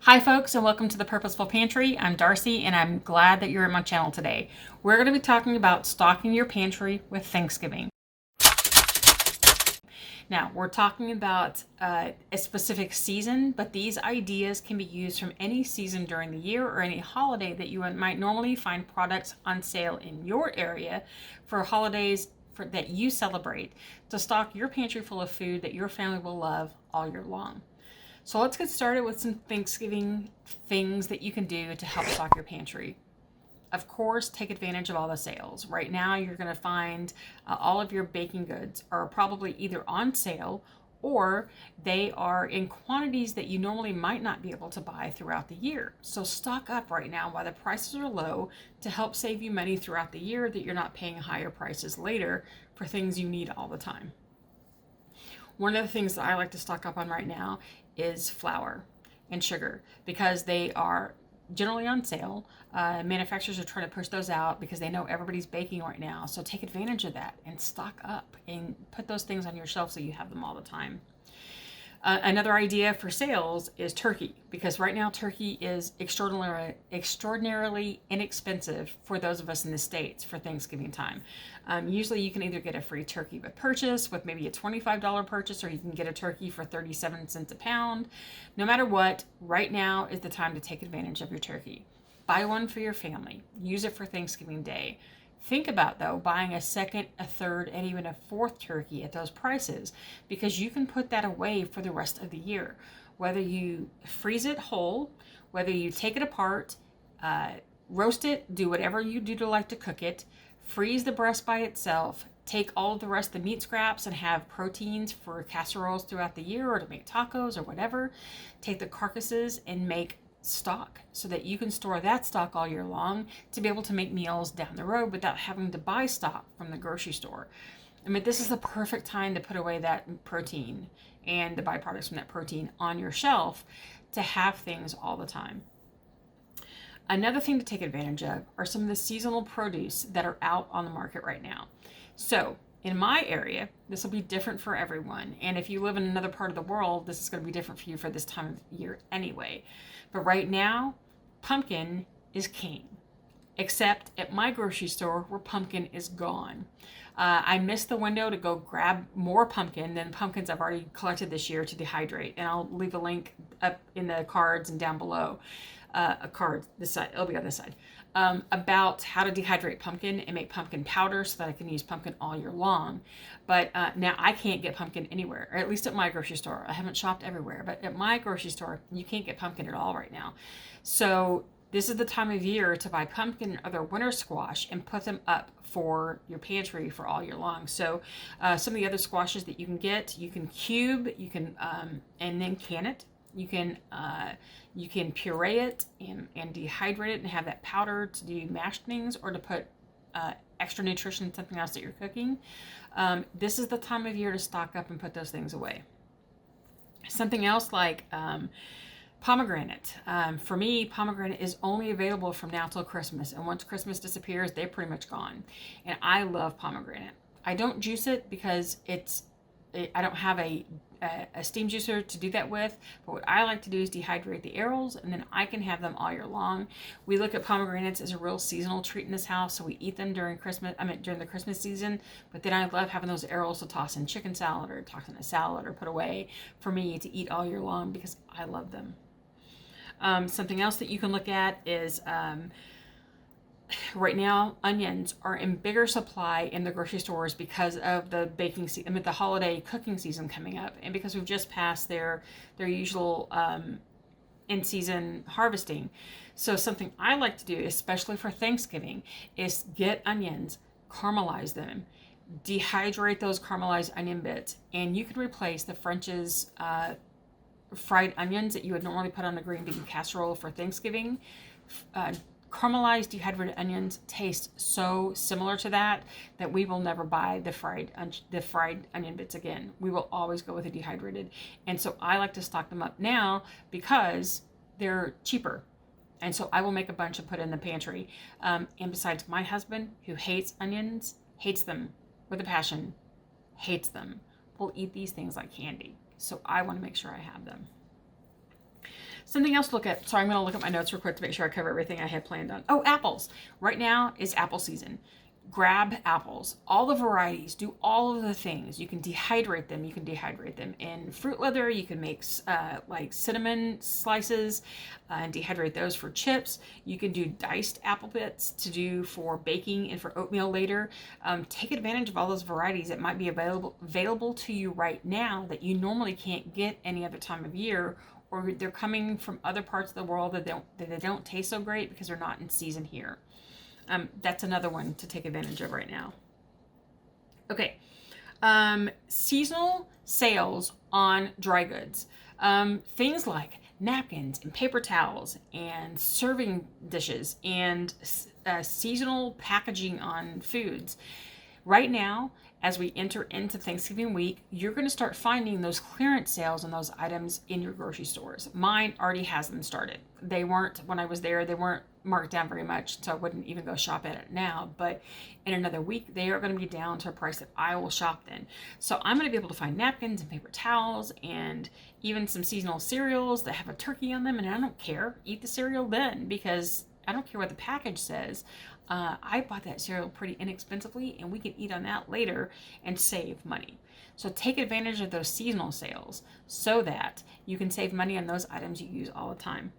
Hi folks, and welcome to the Purposeful Pantry. I'm Darcy and I'm glad that you're in my channel today. We're going to be talking about stocking your pantry with Thanksgiving. Now, we're talking about a specific season, but these ideas can be used from any season during the year or any holiday that you might normally find products on sale in your area for holidays that you celebrate, to stock your pantry full of food that your family will love all year long. So let's get started with some Thanksgiving things that you can do to help stock your pantry. Of course, take advantage of all the sales. Right now, you're going to find all of your baking goods are probably either on sale or they are in quantities that you normally might not be able to buy throughout the year. So stock up right now while the prices are low to help save you money throughout the year that you're not paying higher prices later for things you need all the time. One of the things that I like to stock up on right now is flour and sugar because they are generally on sale. Manufacturers are trying to push those out because they know everybody's baking right now. So take advantage of that and stock up and put those things on your shelf so you have them all the time. Another idea for sales is turkey, because right now turkey is extraordinarily inexpensive for those of us in the States for Thanksgiving time. Usually you can either get a free turkey with purchase with maybe a $25 purchase, or you can get a turkey for 37 cents a pound. No matter what, right now is the time to take advantage of your turkey. Buy one for your family. Use it for Thanksgiving Day. Think about, though, buying a second, a third, and even a fourth turkey at those prices, because you can put that away for the rest of the year. Whether you freeze it whole, whether you take it apart, roast it, do whatever you do to like to cook it, freeze the breast by itself, take all of the rest of the meat scraps and have proteins for casseroles throughout the year or to make tacos or whatever. Take the carcasses and make stock so that you can store that stock all year long to be able to make meals down the road without having to buy stock from the grocery store. I mean, this is the perfect time to put away that protein and the byproducts from that protein on your shelf to have things all the time. Another thing to take advantage of are some of the seasonal produce that are out on the market right now. So in my area, this will be different for everyone. And if you live in another part of the world, this is going to be different for you for this time of year anyway. But right now, pumpkin is king, except at my grocery store where pumpkin is gone. I missed the window to go grab more pumpkin than pumpkins I've already collected this year to dehydrate. And I'll leave a link up in the cards and down below. A card this side, it'll be on this side, about how to dehydrate pumpkin and make pumpkin powder so that I can use pumpkin all year long. But now I can't get pumpkin anywhere, or at least at my grocery store. I haven't shopped everywhere, but at my grocery store, you can't get pumpkin at all right now. So this is the time of year to buy pumpkin and other winter squash and put them up for your pantry for all year long. So some of the other squashes that you can get, you can cube, you can and then can it. You can puree it and dehydrate it and have that powder to do mashed things or to put extra nutrition in something else that you're cooking. This is the time of year to stock up and put those things away. Something else like pomegranate. For me, pomegranate is only available from now till Christmas. And once Christmas disappears, they're pretty much gone. And I love pomegranate. I don't juice it because I don't have a steam juicer to do that with, but what I like to do is dehydrate the arils, and then I can have them all year long. We look at pomegranates as a real seasonal treat in this house, so we eat them during the Christmas season, but then I love having those arils to toss in chicken salad or toss in a salad or put away for me to eat all year long because I love them. Something else that you can look at is right now, onions are in bigger supply in the grocery stores because of the the holiday cooking season coming up, and because we've just passed their usual in-season harvesting. So something I like to do, especially for Thanksgiving, is get onions, caramelize them, dehydrate those caramelized onion bits, and you can replace the French's fried onions that you would normally put on a green bean casserole for Thanksgiving. Caramelized dehydrated onions taste so similar to that we will never buy the fried onion bits again. We will always go with the dehydrated. And so I like to stock them up now because they're cheaper. And so I will make a bunch and put in the pantry. And besides, my husband, who hates onions, hates them with a passion, hates them, will eat these things like candy. So I want to make sure I have them. Something else to look at. Sorry, I'm going to look at my notes real quick to make sure I cover everything I had planned on. Oh, apples. Right now is apple season. Grab apples, all the varieties, do all of the things. You can dehydrate them. You can dehydrate them in fruit leather. You can make like cinnamon slices and dehydrate those for chips. You can do diced apple bits to do for baking and for oatmeal later. Take advantage of all those varieties that might be available to you right now that you normally can't get any other time of year, or they're coming from other parts of the world that they don't taste so great because they're not in season here. That's another one to take advantage of right now. Okay. Seasonal sales on dry goods. Things like napkins and paper towels and serving dishes and seasonal packaging on foods. Right now, as we enter into Thanksgiving week, you're going to start finding those clearance sales on those items in your grocery stores. Mine already has them started. They weren't, when I was there, they weren't marked down very much, so I wouldn't even go shop at it now. But in another week, they are going to be down to a price that I will shop then. So I'm going to be able to find napkins and paper towels and even some seasonal cereals that have a turkey on them. And I don't care. Eat the cereal then, because I don't care what the package says. I bought that cereal pretty inexpensively, and we can eat on that later and save money. So take advantage of those seasonal sales so that you can save money on those items you use all the time.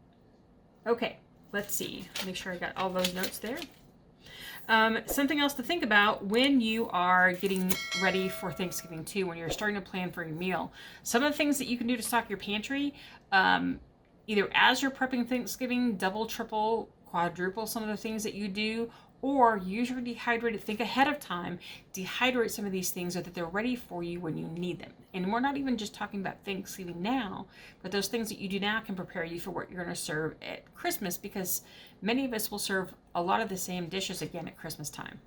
Okay, let's see. Make sure I got all those notes there. Something else to think about when you are getting ready for Thanksgiving too, when you're starting to plan for your meal. Some of the things that you can do to stock your pantry, either as you're prepping Thanksgiving, double, triple, quadruple some of the things that you do, or use your dehydrated. Think ahead of time, dehydrate some of these things so that they're ready for you when you need them. And we're not even just talking about Thanksgiving now, but those things that you do now can prepare you for what you're going to serve at Christmas, because many of us will serve a lot of the same dishes again at Christmas time.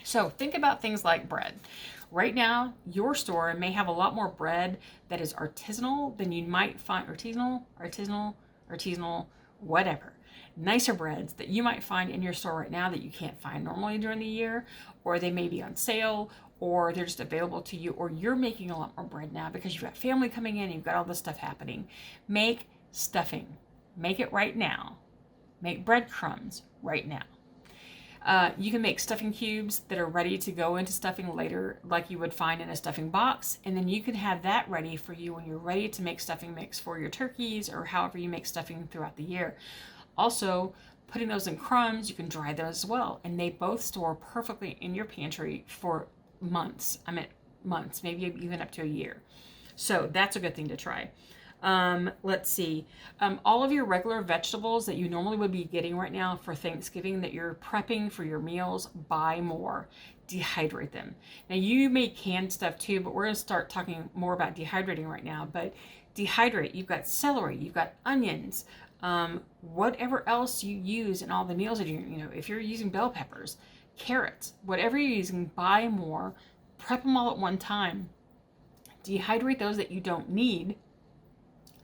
So think about things like bread. Right now, your store may have a lot more bread that is artisanal than you might find, artisanal, whatever. Nicer breads that you might find in your store right now that you can't find normally during the year, or they may be on sale, or they're just available to you, or you're making a lot more bread now because you've got family coming in and you've got all this stuff happening. Make stuffing. Make it right now. Make breadcrumbs right now. You can make stuffing cubes that are ready to go into stuffing later, like you would find in a stuffing box, and then you can have that ready for you when you're ready to make stuffing mix for your turkeys or however you make stuffing throughout the year. Also, putting those in crumbs, you can dry those as well, and they both store perfectly in your pantry for months. I meant months, maybe even up to a year. So that's a good thing to try. Let's see. All of your regular vegetables that you normally would be getting right now for Thanksgiving that you're prepping for your meals, buy more. Dehydrate them. Now you make canned stuff too, but we're going to start talking more about dehydrating right now. But dehydrate. You've got celery, you've got onions, whatever else you use in all the meals that if you're using bell peppers, carrots, whatever you're using, buy more, prep them all at one time, dehydrate those that you don't need.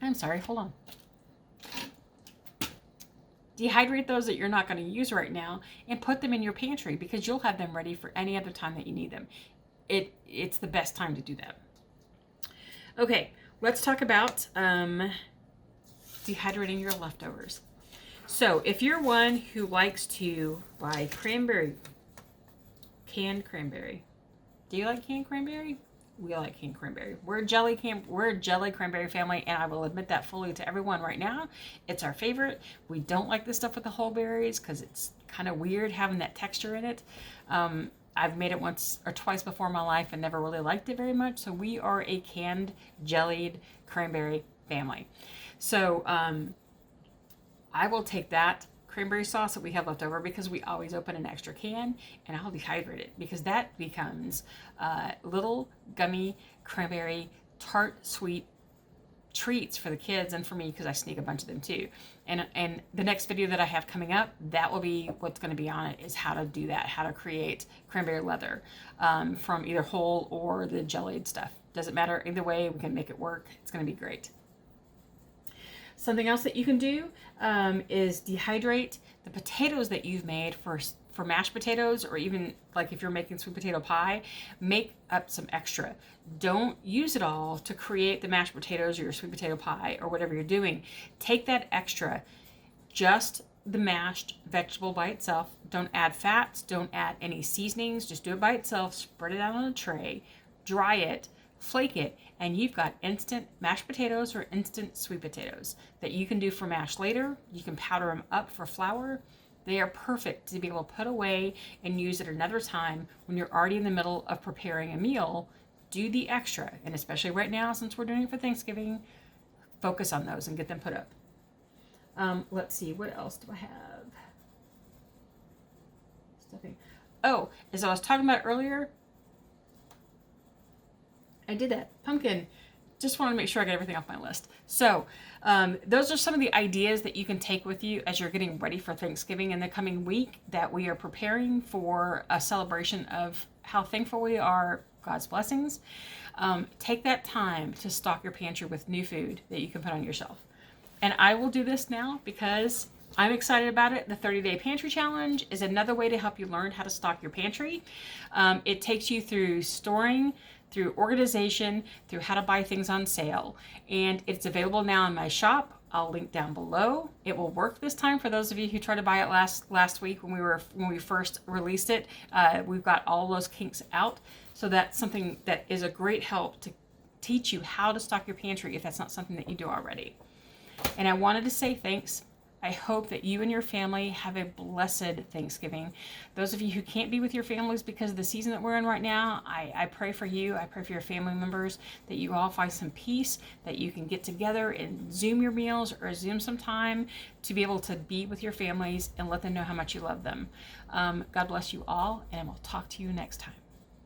I'm sorry, hold on. Dehydrate those that you're not going to use right now and put them in your pantry, because you'll have them ready for any other time that you need them. It's the best time to do that. Okay, let's talk about dehydrating your leftovers. So if you're one who likes to buy canned cranberry, do you like canned cranberry? We like canned cranberry. We're a jelly cranberry family, and I will admit that fully to everyone right now. It's our favorite. We don't like the stuff with the whole berries because it's kind of weird having that texture in it. I've made it once or twice before in my life and never really liked it very much. So we are a canned, jellied cranberry family. So I will take that cranberry sauce that we have left over, because we always open an extra can, and I'll dehydrate it, because that becomes little gummy cranberry tart sweet treats for the kids and for me, because I sneak a bunch of them too. And the next video that I have coming up, that will be what's going to be on it, is how to do that, how to create cranberry leather from either whole or the jellied stuff. Doesn't matter, either way we can make it work. It's going to be great. Something else that you can do is dehydrate the potatoes that you've made for for mashed potatoes, or even like if you're making sweet potato pie, make up some extra. Don't use it all to create the mashed potatoes or your sweet potato pie or whatever you're doing. Take that extra, just the mashed vegetable by itself. Don't add fats, don't add any seasonings, just do it by itself, spread it out on a tray, dry it, flake it, and you've got instant mashed potatoes or instant sweet potatoes that you can do for mash later. You can powder them up for flour. They are perfect to be able to put away and use at another time when you're already in the middle of preparing a meal. Do the extra, and especially right now since we're doing it for Thanksgiving, focus on those and get them put up. Let's see, what else do I have? Stuffing. Oh, as I was talking about earlier, I did that. Pumpkin. Just want to make sure I get everything off my list. So those are some of the ideas that you can take with you as you're getting ready for Thanksgiving in the coming week, that we are preparing for a celebration of how thankful we are, God's blessings. Take that time to stock your pantry with new food that you can put on your shelf. And I will do this now because I'm excited about it. The 30-day pantry challenge is another way to help you learn how to stock your pantry. It takes you through storing, through organization, through how to buy things on sale. And it's available now in my shop. I'll link down below. It will work this time for those of you who tried to buy it last week when we first released it. We've got all those kinks out. So that's something that is a great help to teach you how to stock your pantry if that's not something that you do already. And I wanted to say thanks. I hope that you and your family have a blessed Thanksgiving. Those of you who can't be with your families because of the season that we're in right now, I pray for you. I pray for your family members, that you all find some peace, that you can get together and Zoom your meals or Zoom some time to be able to be with your families and let them know how much you love them. God bless you all, and I will talk to you next time.